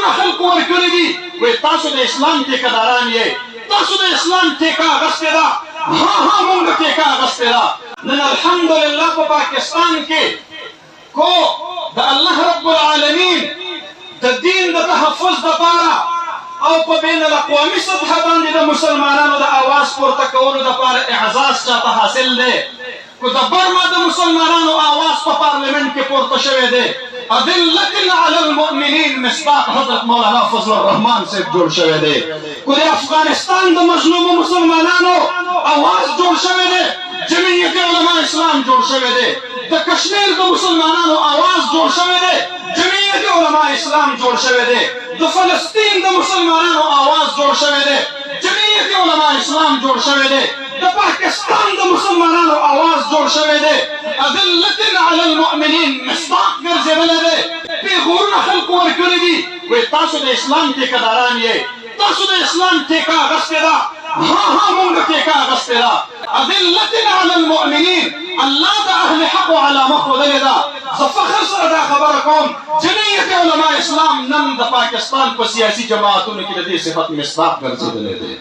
غورنا خلق ورکړي دي وې تاسو د اسلام ټیکداران یې تاسو د اسلام ټیکا غسته دا ها مونږ ټیکا غسته دا نن الحمدلله په پاکستان کې کو د الله رب العالمین د دین د تحفظ لپاره او په بین الاقوامي سطح باندې د مسلمانانو د اواز پورته کولو لپاره اعزاز چاته حاصل دی کو د برما د مسلمانانو اواز په پارلیمنت کې پورته شوی دی أذلة على المؤمنين مصداق حضرت مولانا فضل الرحمن سے جوړ شوی دی کو د افغانستان د مظلوم مسلمانانو اواز جوړ شوی دی جمعیت علماء اسلام جوړ شوی دی د کشمیر د مسلمانانو اواز جوړ شوی دی جمعیت علماء اسلام جوړ شوی دی د فلسطین د مسلمانانو اواز جوړ شوی دی جمعیت علماء اسلام جوړ شوی دی د پاکستان د مسلمانانو اواز جوړ شوی دی أذلة على المؤمنين مصداق ګرځېدلی دی پیغورونه خلکو ورکړي دي وې تاسو د اسلام ټیکداران یې تاسو د اسلام ټیکا اخیستې ده ها مونږ ټیکا اخیستې ده أذلة على المؤمنين الله د اهل حق علامه ښودلې ده زه فخر سره دا خبره کوم جمعیت علماء اسلام نن د پاکستان په سیاسي جماعتونو کې د دې صفت مصداق ګرځېدلی دی